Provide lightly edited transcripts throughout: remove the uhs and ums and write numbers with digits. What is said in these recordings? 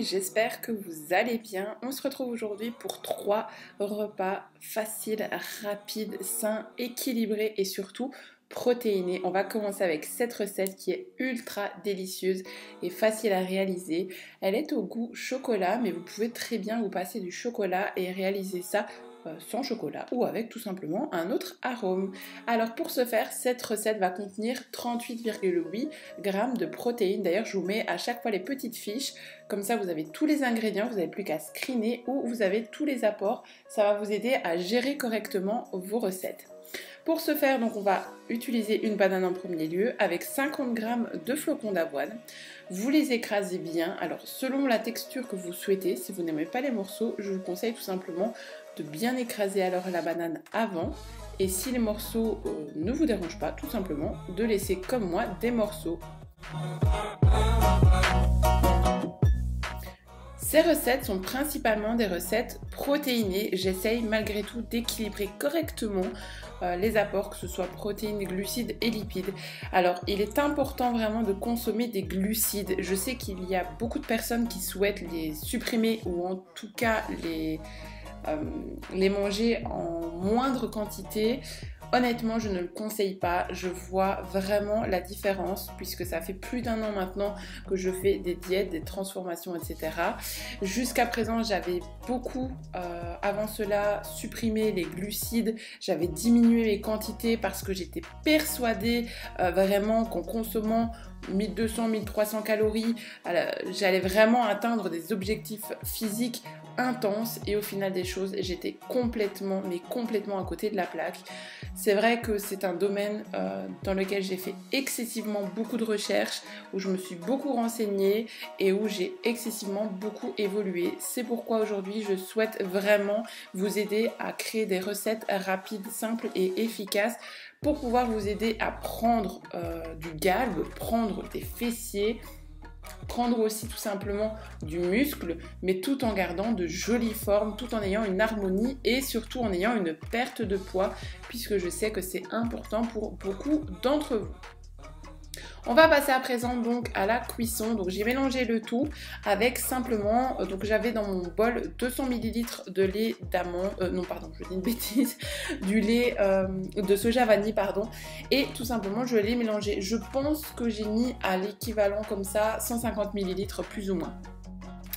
J'espère que vous allez bien. On se retrouve aujourd'hui pour 3 repas faciles, rapides, sains, équilibrés et surtout protéinés. On va commencer avec cette recette qui est ultra délicieuse et facile à réaliser. Elle est au goût chocolat, mais vous pouvez très bien vous passer du chocolat et réaliser ça sans chocolat ou avec tout simplement un autre arôme. Alors pour ce faire, cette recette va contenir 38,8 g de protéines. D'ailleurs, je vous mets à chaque fois les petites fiches. Comme ça, vous avez tous les ingrédients, vous n'avez plus qu'à screener où vous avez tous les apports. Ça va vous aider à gérer correctement vos recettes. Pour ce faire, donc, on va utiliser une banane en premier lieu avec 50 g de flocons d'avoine. Vous les écrasez bien. Alors, selon la texture que vous souhaitez, si vous n'aimez pas les morceaux, je vous conseille tout simplement de bien écraser alors la banane avant. Et si les morceaux ne vous dérangent pas, tout simplement de laisser comme moi des morceaux. Ces recettes sont principalement des recettes protéinées. J'essaye malgré tout d'équilibrer correctement les apports, que ce soit protéines, glucides et lipides. Alors, il est important vraiment de consommer des glucides. Je sais qu'il y a beaucoup de personnes qui souhaitent les supprimer ou en tout cas les manger en moindre quantité. Honnêtement, je ne le conseille pas. Je vois vraiment la différence puisque ça fait plus d'1 an maintenant que je fais des diètes, des transformations, etc. Jusqu'à présent, j'avais beaucoup, avant cela, supprimé les glucides. J'avais diminué les quantités parce que j'étais persuadée vraiment qu'en consommant 1200-1300 calories, j'allais vraiment atteindre des objectifs physiques intenses et au final des choses, j'étais complètement à côté de la plaque. C'est vrai que c'est un domaine dans lequel j'ai fait excessivement beaucoup de recherches, où je me suis beaucoup renseignée et où j'ai excessivement beaucoup évolué. C'est pourquoi aujourd'hui je souhaite vraiment vous aider à créer des recettes rapides, simples et efficaces pour pouvoir vous aider à prendre du galbe, prendre des fessiers, prendre aussi tout simplement du muscle, mais tout en gardant de jolies formes, tout en ayant une harmonie et surtout en ayant une perte de poids, puisque je sais que c'est important pour beaucoup d'entre vous. On va passer à présent donc à la cuisson. Donc j'ai mélangé le tout avec simplement, donc j'avais dans mon bol 200 ml de lait d'amande, non pardon, je dis une bêtise, du lait de soja vanille pardon, et tout simplement je l'ai mélangé. Je pense que j'ai mis à l'équivalent comme ça 150 ml plus ou moins.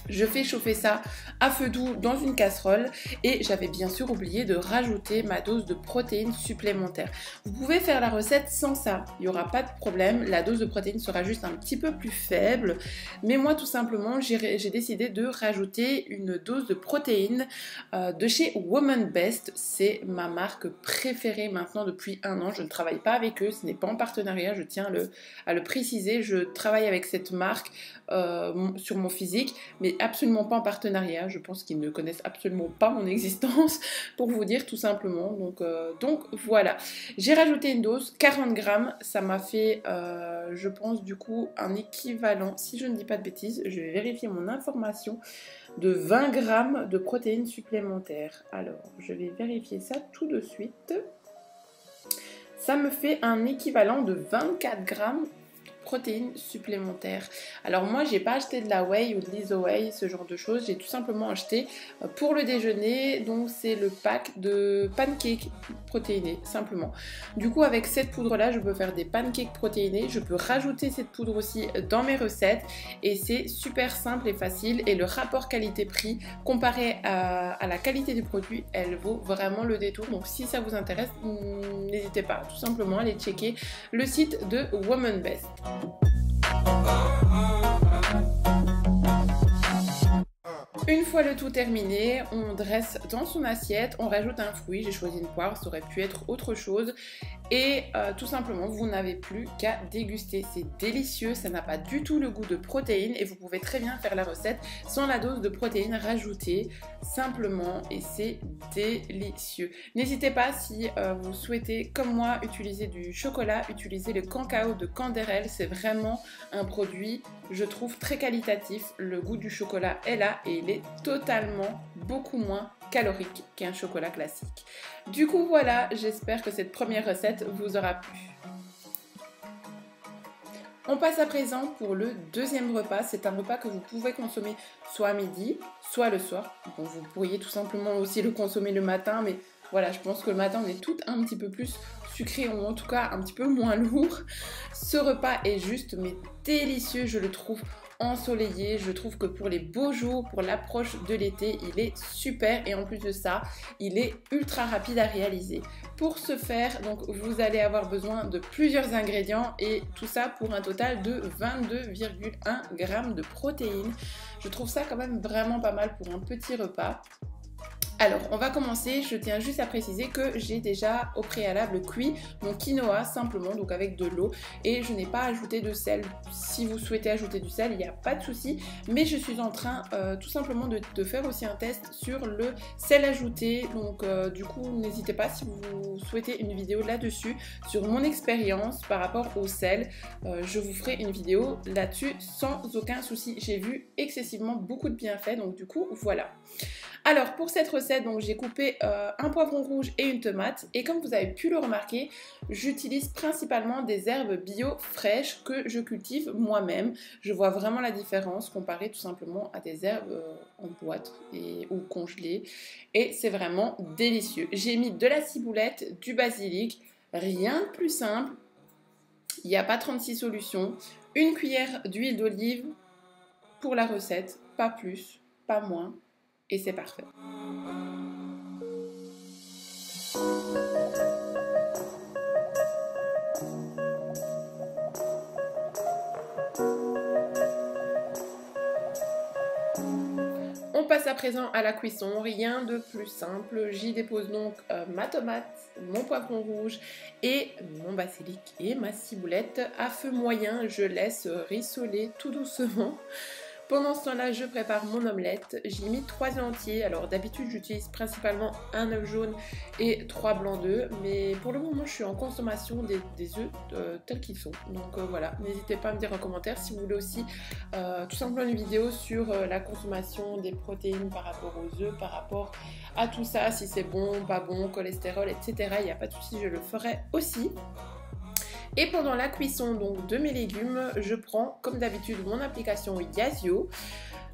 Je fais chauffer ça à feu doux dans une casserole et j'avais bien sûr oublié de rajouter ma dose de protéines supplémentaires. Vous pouvez faire la recette sans ça, il n'y aura pas de problème, la dose de protéines sera juste un petit peu plus faible, mais moi tout simplement j'ai décidé de rajouter une dose de protéines de chez Woman Best. C'est ma marque préférée maintenant depuis 1 an, je ne travaille pas avec eux, ce n'est pas en partenariat, je tiens à le préciser, je travaille avec cette marque sur mon physique, mais absolument pas en partenariat. Je pense qu'ils ne connaissent absolument pas mon existence, pour vous dire tout simplement. Donc voilà, j'ai rajouté une dose 40 g, ça m'a fait je pense du coup un équivalent, si je ne dis pas de bêtises, je vais vérifier mon information, de 20 g de protéines supplémentaires. Alors je vais vérifier ça tout de suite. Ça me fait un équivalent de 24 g protéines supplémentaires. Alors moi j'ai pas acheté de la whey ou de l'iso-whey, ce genre de choses, j'ai tout simplement acheté pour le déjeuner, donc c'est le pack de pancakes protéinés simplement. Du coup avec cette poudre là je peux faire des pancakes protéinés, je peux rajouter cette poudre aussi dans mes recettes et c'est super simple et facile et le rapport qualité-prix comparé à la qualité du produit, elle vaut vraiment le détour. Donc si ça vous intéresse, n'hésitez pas tout simplement à aller checker le site de Woman Best. Une fois le tout terminé, on dresse dans son assiette, on rajoute un fruit, j'ai choisi une poire, ça aurait pu être autre chose. et tout simplement vous n'avez plus qu'à déguster. C'est délicieux, ça n'a pas du tout le goût de protéines et vous pouvez très bien faire la recette sans la dose de protéines rajoutée simplement et c'est délicieux. N'hésitez pas si vous souhaitez comme moi utiliser du chocolat, utiliser le cacao de Canderel, c'est vraiment un produit je trouve très qualitatif, le goût du chocolat est là et il est totalement beaucoup moins calorique qu'un chocolat classique. Du coup voilà, j'espère que cette première recette vous aura plu. On passe à présent pour le deuxième repas. C'est un repas que vous pouvez consommer soit à midi, soit le soir. Bon, vous pourriez tout simplement aussi le consommer le matin, mais voilà, je pense que le matin on est toutes un petit peu plus sucré ou en tout cas un petit peu moins lourd. Ce repas est juste mais délicieux, je le trouve ensoleillé, je trouve que pour les beaux jours, pour l'approche de l'été, il est super et en plus de ça, il est ultra rapide à réaliser. Pour ce faire, donc vous allez avoir besoin de plusieurs ingrédients et tout ça pour un total de 22,1 g de protéines. Je trouve ça quand même vraiment pas mal pour un petit repas. Alors, on va commencer. Je tiens juste à préciser que j'ai déjà au préalable cuit mon quinoa simplement, donc avec de l'eau, et je n'ai pas ajouté de sel. Si vous souhaitez ajouter du sel, il n'y a pas de souci, mais je suis en train tout simplement de faire aussi un test sur le sel ajouté. Donc, du coup, n'hésitez pas si vous souhaitez une vidéo là-dessus sur mon expérience par rapport au sel. Je vous ferai une vidéo là-dessus sans aucun souci. J'ai vu excessivement beaucoup de bienfaits, donc du coup, voilà. Alors pour cette recette, donc j'ai coupé un poivron rouge et une tomate et comme vous avez pu le remarquer, j'utilise principalement des herbes bio fraîches que je cultive moi-même. Je vois vraiment la différence comparée tout simplement à des herbes en boîte ou congelées et c'est vraiment délicieux. J'ai mis de la ciboulette, du basilic, rien de plus simple, il n'y a pas 36 solutions, une cuillère d'huile d'olive pour la recette, pas plus, pas moins. Et c'est parfait. On passe à présent à la cuisson, rien de plus simple. J'y dépose donc ma tomate, mon poivron rouge et mon basilic et ma ciboulette. À feu moyen, je laisse rissoler tout doucement. Pendant ce temps-là, je prépare mon omelette. J'ai mis 3 œufs entiers. Alors d'habitude, j'utilise principalement un œuf jaune et 3 blancs d'œufs. Mais pour le moment, je suis en consommation des œufs tels qu'ils sont. Donc voilà, n'hésitez pas à me dire en commentaire si vous voulez aussi tout simplement une vidéo sur la consommation des protéines par rapport aux œufs, par rapport à tout ça, si c'est bon, pas bon, cholestérol, etc. Il n'y a pas de souci, je le ferai aussi. Et pendant la cuisson donc de mes légumes, je prends comme d'habitude mon application Yazio.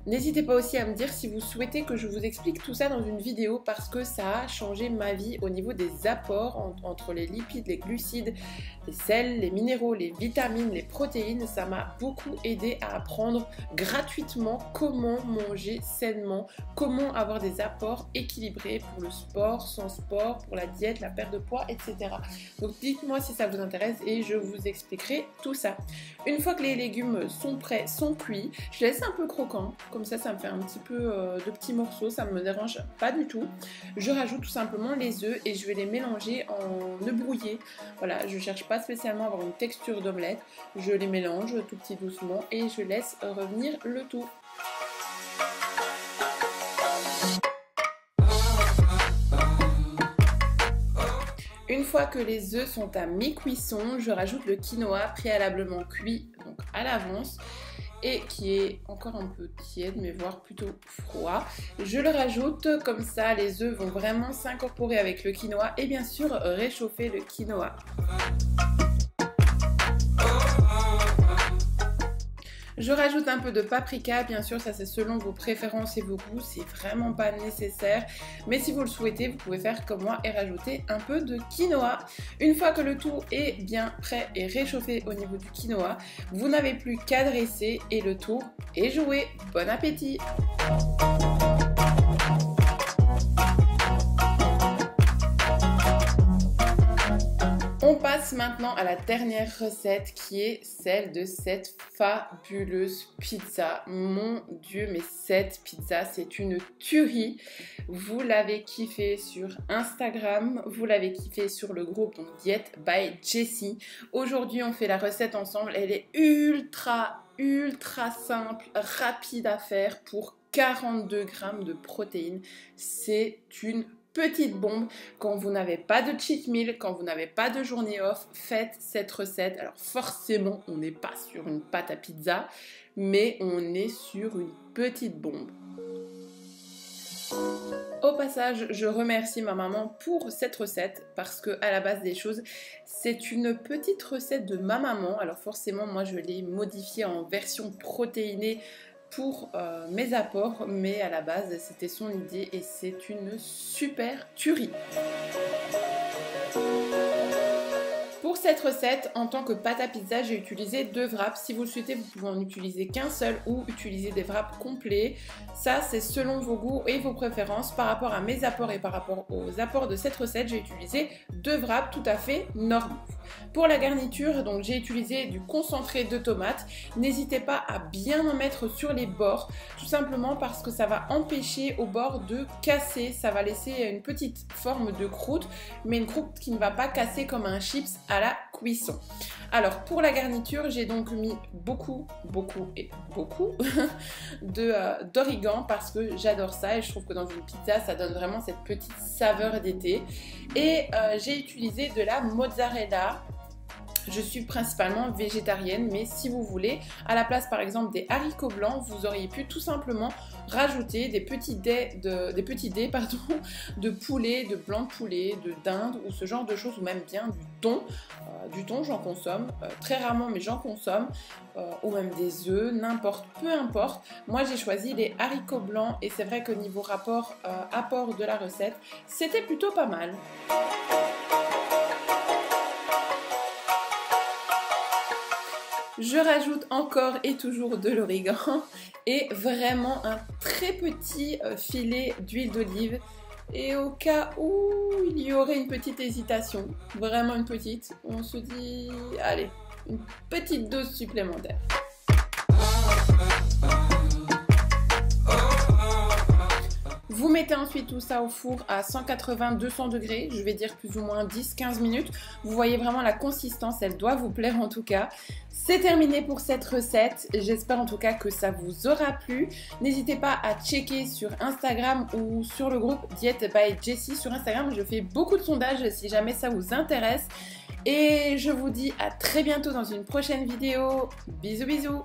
N'hésitez pas aussi à me dire si vous souhaitez que je vous explique tout ça dans une vidéo parce que ça a changé ma vie au niveau des apports entre les lipides, les glucides, les sels, les minéraux, les vitamines, les protéines. Ça m'a beaucoup aidé à apprendre gratuitement comment manger sainement, comment avoir des apports équilibrés pour le sport, sans sport, pour la diète, la perte de poids, etc. Donc dites-moi si ça vous intéresse et je vous expliquerai tout ça. Une fois que les légumes sont prêts, sont cuits, je laisse un peu croquant. Comme ça me fait un petit peu de petits morceaux, ça ne me dérange pas du tout. Je rajoute tout simplement les œufs et je vais les mélanger en œufs brouillés. Voilà, je ne cherche pas spécialement à avoir une texture d'omelette. Je les mélange tout petit doucement et je laisse revenir le tout. Une fois que les œufs sont à mi-cuisson, je rajoute le quinoa préalablement cuit donc à l'avance et qui est encore un peu tiède mais voire plutôt froid. Je le rajoute comme ça, les œufs vont vraiment s'incorporer avec le quinoa et bien sûr réchauffer le quinoa. Je rajoute un peu de paprika, bien sûr ça c'est selon vos préférences et vos goûts, c'est vraiment pas nécessaire. Mais si vous le souhaitez, vous pouvez faire comme moi et rajouter un peu de quinoa. Une fois que le tout est bien prêt et réchauffé au niveau du quinoa, vous n'avez plus qu'à dresser et le tour est joué. Bon appétit! On passe passe maintenant à la dernière recette qui est celle de cette fabuleuse pizza. Mon Dieu, mais cette pizza, c'est une tuerie. Vous l'avez kiffé sur Instagram, vous l'avez kiffé sur le groupe donc Diet by Jessie. Aujourd'hui, on fait la recette ensemble. Elle est ultra simple, rapide à faire pour 42 grammes de protéines. C'est une petite bombe. Quand vous n'avez pas de cheat meal, quand vous n'avez pas de journée off, faites cette recette. Alors forcément, on n'est pas sur une pâte à pizza, mais on est sur une petite bombe. Au passage, je remercie ma maman pour cette recette parce que à la base des choses, c'est une petite recette de ma maman. Alors forcément, moi je l'ai modifiée en version protéinée pour mes apports, mais à la base c'était son idée et c'est une super tuerie. Pour cette recette, en tant que pâte à pizza, j'ai utilisé 2 wraps. Si vous le souhaitez, vous pouvez en utiliser qu'un seul ou utiliser des wraps complets. Ça, c'est selon vos goûts et vos préférences. Par rapport à mes apports et par rapport aux apports de cette recette, j'ai utilisé 2 wraps tout à fait normaux. Pour la garniture, donc j'ai utilisé du concentré de tomates. N'hésitez pas à bien en mettre sur les bords, tout simplement parce que ça va empêcher au bord de casser. Ça va laisser une petite forme de croûte, mais une croûte qui ne va pas casser comme un chips à la cuisson. Alors pour la garniture, j'ai donc mis beaucoup d'origan parce que j'adore ça et je trouve que dans une pizza ça donne vraiment cette petite saveur d'été. Et j'ai utilisé de la mozzarella. Je suis principalement végétarienne, mais si vous voulez, à la place par exemple des haricots blancs, vous auriez pu tout simplement rajouter des petits dés de poulet, de blanc de poulet, de dinde ou ce genre de choses, ou même bien du thon. Du thon, j'en consomme, très rarement, mais j'en consomme, ou même des œufs, n'importe, peu importe. Moi, j'ai choisi les haricots blancs et c'est vrai que niveau rapport apport de la recette, c'était plutôt pas mal. Je rajoute encore et toujours de l'origan et vraiment un très petit filet d'huile d'olive. Et au cas où il y aurait une petite hésitation, vraiment une petite, on se dit, allez, une petite dose supplémentaire. Vous mettez ensuite tout ça au four à 180-200 degrés, je vais dire plus ou moins 10-15 minutes. Vous voyez vraiment la consistance, elle doit vous plaire en tout cas. C'est terminé pour cette recette, j'espère en tout cas que ça vous aura plu. N'hésitez pas à checker sur Instagram ou sur le groupe Diet by Jessie. Sur Instagram, je fais beaucoup de sondages si jamais ça vous intéresse. Et je vous dis à très bientôt dans une prochaine vidéo. Bisous bisous.